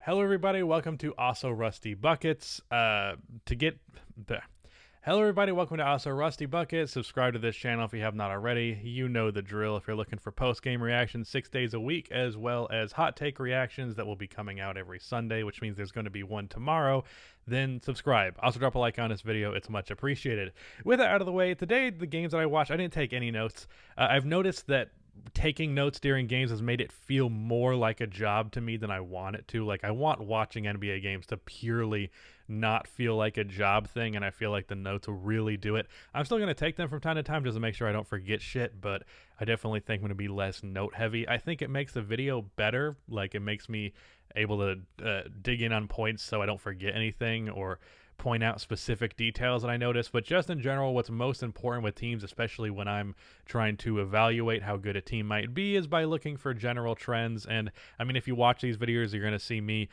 Hello, everybody. Welcome to Also Rusty Buckets. Hello, everybody. Welcome to Also Rusty Buckets. Subscribe to this channel if you have not already. You know the drill. If you're looking for post-game reactions 6 days a week, as well as hot take reactions that will be coming out every Sunday, which means there's going to be one tomorrow, then subscribe. Also, drop a like on this video. It's much appreciated. With that out of the way, today the games that I watched, I didn't take any notes. I've noticed that taking notes during games has made it feel more like a job to me than I want it to. Like, I want watching NBA games to purely not feel like a job thing, and I feel like the notes will really do it. I'm still going to take them from time to time just to make sure I don't forget shit, but I definitely think I'm going to be less note heavy. I think it makes the video better. Like, it makes me able to dig in on points so I don't forget anything or point out specific details that I notice. But just in general, what's most important with teams, especially when I'm trying to evaluate how good a team might be, is by looking for general trends. And I mean, if you watch these videos, you're going to see me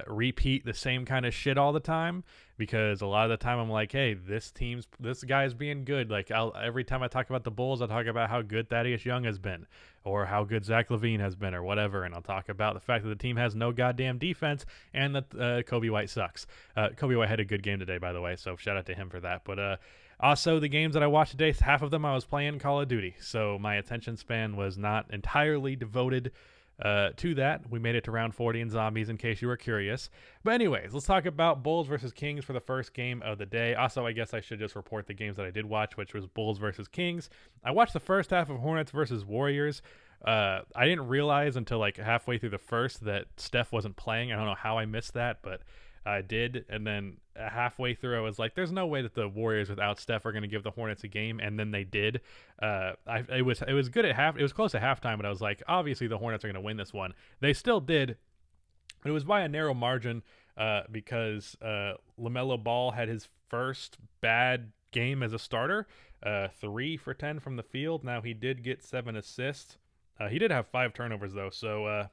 repeat the same kind of shit all the time, because a lot of the time I'm like, hey, this guy's being good. Like, every time I talk about the Bulls, I'll talk about how good Thaddeus Young has been, or how good Zach LaVine has been, or whatever, and I'll talk about the fact that the team has no goddamn defense and that Kobe White sucks. Kobe White had a good game today, by the way, so shout out to him for that. But also, the games that I watched today, half of them I was playing Call of Duty, so my attention span was not entirely devoted to that. We made it to round 40 in zombies, in case you were curious. But anyways, let's talk about Bulls versus Kings for the first game of the day. Also, I guess I should just report the games that I did watch, which was Bulls versus Kings. I watched the first half of Hornets versus Warriors. I didn't realize until like halfway through the first that Steph wasn't playing. I don't know how I missed that, but I did. And then halfway through, I was like, there's no way that the Warriors without Steph are going to give the Hornets a game. And then they did. It was good at half. It was close to halftime, but I was like, obviously the Hornets are going to win this one. They still did. But it was by a narrow margin because LaMelo Ball had his first bad game as a starter. 3 for 10 from the field. Now, he did get 7 assists. He did have 5 turnovers, though, so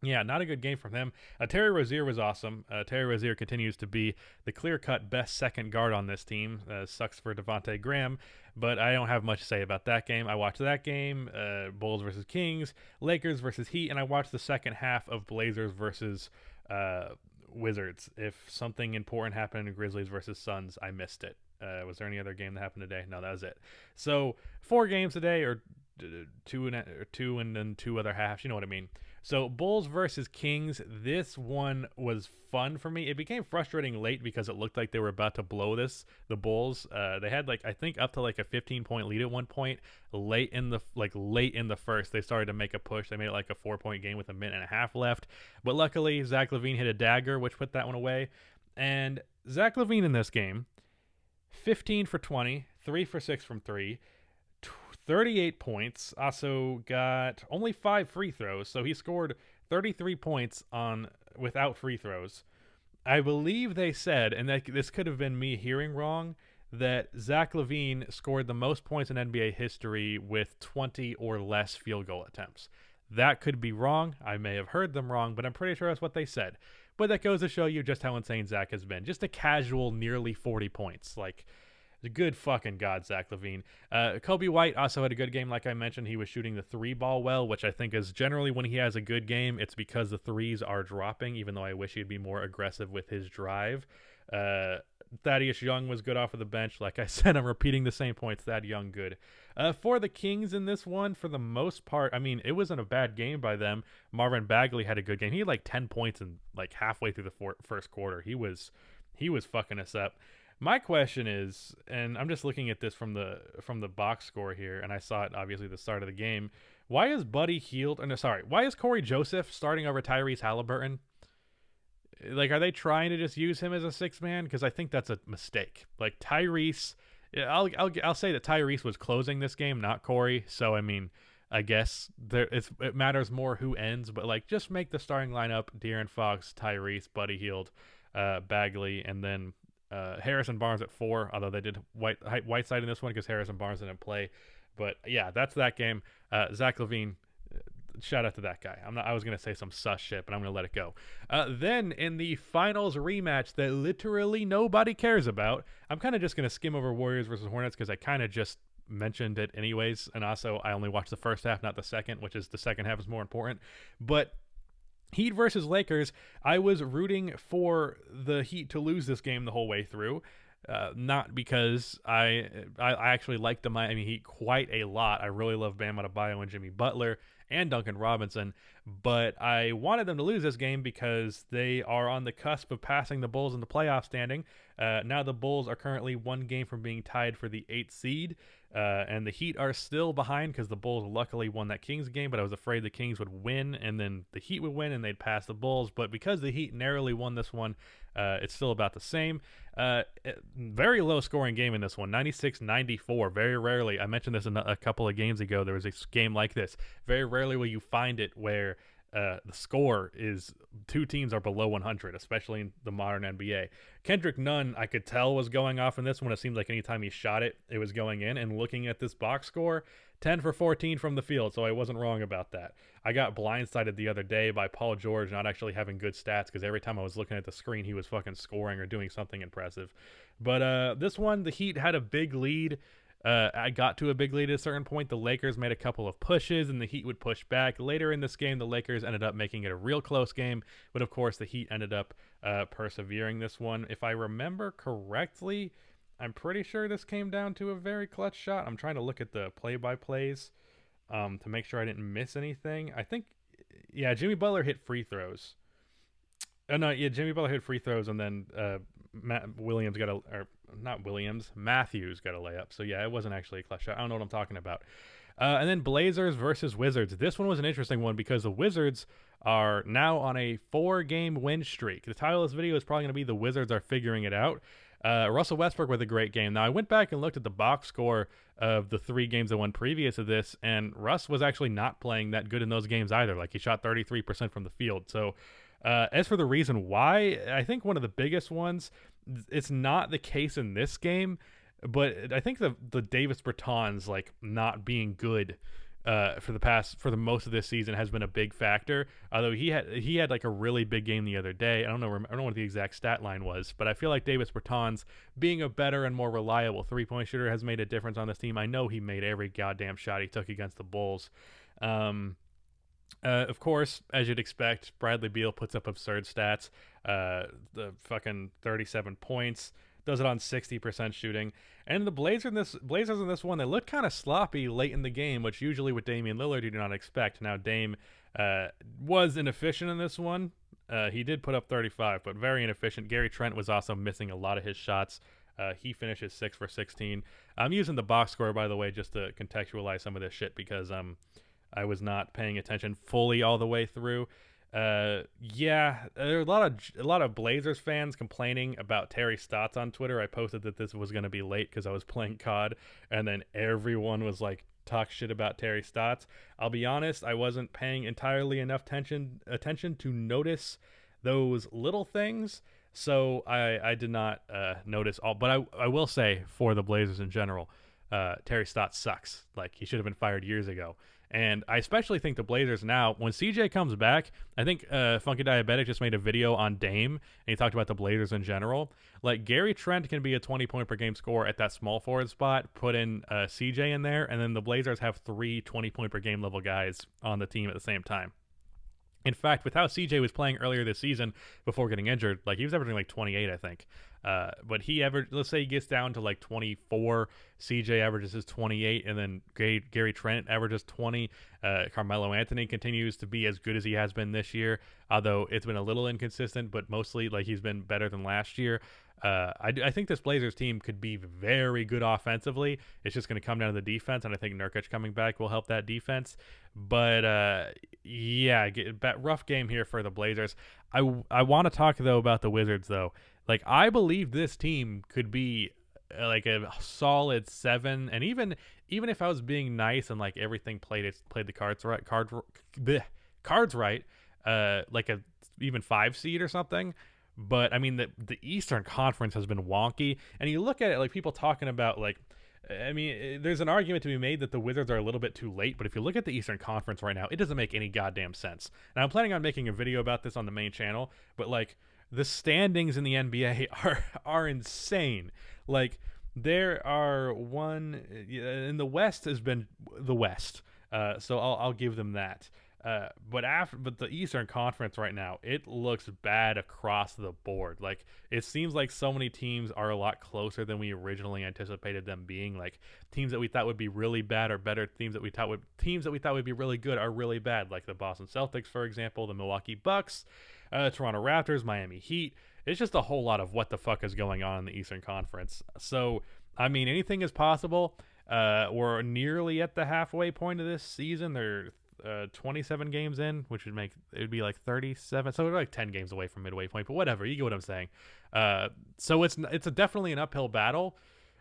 yeah, not a good game from him. Terry Rozier was awesome. Terry Rozier continues to be the clear-cut best second guard on this team. Sucks for Devontae Graham, but I don't have much to say about that game. I watched that game, Bulls versus Kings, Lakers versus Heat, and I watched the second half of Blazers versus Wizards. If something important happened in Grizzlies versus Suns, I missed it. Was there any other game that happened today? No, that was it. So 4 games today, or two and then 2 other halves. You know what I mean. So Bulls versus Kings. This one was fun for me. It became frustrating late because it looked like they were about to blow the Bulls. They had I think up to a 15-point lead at one point. Late in the first, they started to make a push. They made it like a 4-point game with a minute and a half left. But luckily, Zach LaVine hit a dagger, which put that one away. And Zach LaVine in this game, 15 for 20, 3 for 6 from 3. 38 points, also got only 5 free throws, so he scored 33 points without free throws. I believe they said, and this could have been me hearing wrong, that Zach LaVine scored the most points in NBA history with 20 or less field goal attempts. That could be wrong. I may have heard them wrong, but I'm pretty sure that's what they said. But that goes to show you just how insane Zach has been. Just a casual nearly 40 points. Good fucking God, Zach LaVine. Kobe White also had a good game. Like I mentioned, he was shooting the 3 ball well, which I think is generally when he has a good game, it's because the threes are dropping, even though I wish he'd be more aggressive with his drive. Thaddeus Young was good off of the bench. Like I said, I'm repeating the same points. Thad Young, good. For the Kings in this one, for the most part, I mean, it wasn't a bad game by them. Marvin Bagley had a good game. He had 10 points in halfway through the first quarter. He was fucking us up. My question is, and I'm just looking at this from the box score here, and I saw it obviously at the start of the game. Why is why is Corey Joseph starting over Tyrese Halliburton? Are they trying to just use him as a 6-man? Because I think that's a mistake. Tyrese, I'll say that Tyrese was closing this game, not Corey. So I mean, I guess it matters more who ends, but just make the starting lineup: De'Aaron Fox, Tyrese, Buddy Hield, Bagley, and then Harrison Barnes at 4, although they did Whiteside in this one because Harrison Barnes didn't play. But yeah, that's that game. Zach LaVine, shout out to that guy. I was gonna say some sus shit, but I'm gonna let it go. Then in the finals rematch that literally nobody cares about, I'm kind of just gonna skim over Warriors versus Hornets because I kind of just mentioned it anyways, and also I only watched the first half, not the second, which is the second half is more important. But Heat versus Lakers, I was rooting for the Heat to lose this game the whole way through. Not because I actually like the Miami Heat quite a lot. I really love Bam Adebayo and Jimmy Butler and Duncan Robinson, but I wanted them to lose this game because they are on the cusp of passing the Bulls in the playoff standing. Now the Bulls are currently one game from being tied for the 8th seed, and the Heat are still behind because the Bulls luckily won that Kings game, but I was afraid the Kings would win and then the Heat would win and they'd pass the Bulls. But because the Heat narrowly won this one, it's still about the same. Very low scoring game in this one, 96-94. Very rarely, I mentioned this in a couple of games ago, there was a game like this. Very rarely will you find it where the score is two teams are below 100, especially in the modern NBA. Kendrick Nunn, I could tell, was going off in this one. It seemed like anytime he shot it, it was going in. And looking at this box score, 10 for 14 from the field, so I wasn't wrong about that. I got blindsided the other day by Paul George not actually having good stats because every time I was looking at the screen, he was fucking scoring or doing something impressive. But this one, the Heat had a big lead. I got to a big lead at a certain point. The Lakers made a couple of pushes, and the Heat would push back. Later in this game, the Lakers ended up making it a real close game, but of course, the Heat ended up persevering this one. If I remember correctly, I'm pretty sure this came down to a very clutch shot. I'm trying to look at the play-by-plays to make sure I didn't miss anything. I think, yeah, Jimmy Butler hit free throws. No, yeah, Jimmy Butler hit free throws, and then Matthews got a layup. So yeah, it wasn't actually a clutch shot. I don't know what I'm talking about. And then Blazers versus Wizards. This one was an interesting one because the Wizards are now on a 4-game win streak. The title of this video is probably going to be The Wizards Are Figuring It Out. Russell Westbrook with a great game. Now, I went back and looked at the box score of the 3 games that won previous to this, and Russ was actually not playing that good in those games either. Like, he shot 33% from the field. So, as for the reason why, I think one of the biggest ones, it's not the case in this game, but I think the Davis Bertans like not being good for the most of this season has been a big factor. Although he had like a really big game the other day. I don't know what the exact stat line was, but I feel like Davis Bertans being a better and more reliable 3-point shooter has made a difference on this team. I know he made every goddamn shot he took against the Bulls. Of course, as you'd expect, Bradley Beal puts up absurd stats. The fucking 37 points, does it on 60% shooting. And the Blazers in this one, they look kind of sloppy late in the game, which usually with Damian Lillard you do not expect. Now Dame was inefficient in this one. He did put up 35, but very inefficient. Gary Trent was also missing a lot of his shots. He finishes 6 for 16. I'm using the box score, by the way, just to contextualize some of this shit because I was not paying attention fully all the way through. Yeah, there are a lot of Blazers fans complaining about Terry Stotts on Twitter. I posted that this was going to be late because I was playing COD, and then everyone was like, talk shit about Terry Stotts. I'll be honest, I wasn't paying entirely enough attention to notice those little things, so I did not notice all. But I will say, for the Blazers in general, Terry Stotts sucks. Like, he should have been fired years ago. And I especially think the Blazers now, when CJ comes back, I think Funky Diabetic just made a video on Dame, and he talked about the Blazers in general. Like, Gary Trent can be a 20-point per game scorer at that small forward spot, put in CJ in there, and then the Blazers have 3 20-point per game level guys on the team at the same time. In fact, with how CJ was playing earlier this season before getting injured, like, he was averaging like 28, I think. But let's say he gets down to like 24, CJ averages his 28, and then Gary Trent averages 20. Carmelo Anthony continues to be as good as he has been this year, although it's been a little inconsistent, but mostly like he's been better than last year. I think this Blazers team could be very good offensively. It's just going to come down to the defense, and I think Nurkic coming back will help that defense. But yeah, rough game here for the Blazers. I want to talk though about the Wizards though. Like, I believe this team could be like a solid 7, and even if I was being nice and like everything played the cards right, like a even 5 seed or something. But I mean, the Eastern Conference has been wonky, and you look at it like people talking about like, I mean, there's an argument to be made that the Wizards are a little bit too late, but if you look at the Eastern Conference right now, it doesn't make any goddamn sense. And I'm planning on making a video about this on the main channel, but like, the standings in the NBA are insane. Like, there are in the West has been the West, so I'll give them that. But the Eastern Conference right now, it looks bad across the board. Like it seems like so many teams are a lot closer than we originally anticipated them being. Like teams that we thought would be really bad are better. Teams that we thought would be really good are really bad. Like the Boston Celtics, for example, the Milwaukee Bucks, Toronto Raptors, Miami Heat. It's just a whole lot of what the fuck is going on in the Eastern Conference. So I mean, anything is possible. We're nearly at the halfway point of this season. They're 27 games in, which would be like 37. So we're like 10 games away from midway point, but whatever. You get what I'm saying. So it's definitely an uphill battle,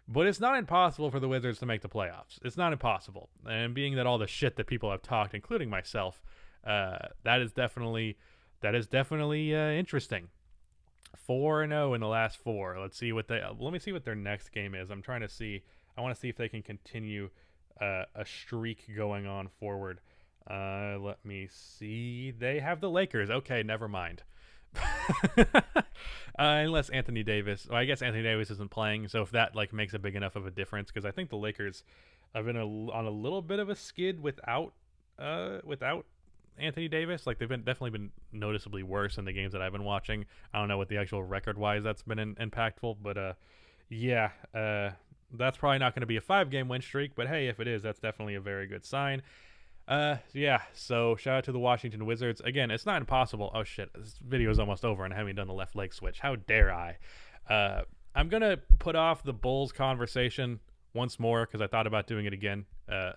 but it's not impossible for the Wizards to make the playoffs. It's not impossible. And being that all the shit that people have talked, including myself, that is definitely interesting. 4-0 in the last four. Let me see what their next game is. I want to see if they can continue a streak going on forward. Let me see. They have the Lakers. Okay, never mind. Unless Anthony Davis. Well, I guess Anthony Davis isn't playing, so if that like makes a big enough of a difference, because I think the Lakers have been on a little bit of a skid without Anthony Davis. Like they've definitely been noticeably worse in the games that I've been watching. I don't know what the actual record wise that's been impactful, but yeah. That's probably not going to be a 5-game win streak, but hey, if it is, that's definitely a very good sign. Yeah, so shout out to the Washington Wizards. Again, it's not impossible. Oh shit, this video is almost over and I haven't done the left leg switch. How dare I? I'm going to put off the Bulls conversation once more because I thought about doing it again.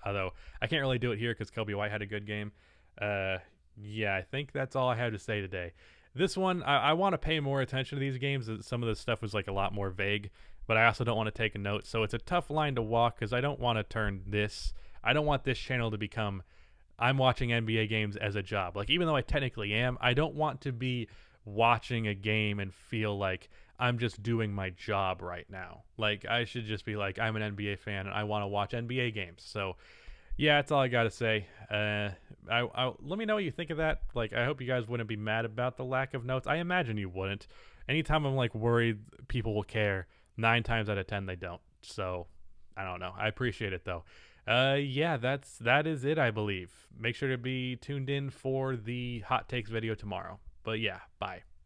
Although I can't really do it here because Kobe White had a good game. Yeah, I think that's all I have to say today. This one, I want to pay more attention to these games. Some of the stuff was like a lot more vague, but I also don't want to take a note. So it's a tough line to walk because I don't want this channel to become I'm watching NBA games as a job. Like, even though I technically am, I don't want to be watching a game and feel like I'm just doing my job right now. Like, I should just be like, I'm an NBA fan and I want to watch NBA games. So yeah, that's all I got to say. Let me know what you think of that. Like, I hope you guys wouldn't be mad about the lack of notes. I imagine you wouldn't. Anytime I'm like worried people will care, 9 times out of 10 they don't. So I don't know. I appreciate it though. Yeah, that is it, I believe. Make sure to be tuned in for the hot takes video tomorrow. But yeah, bye.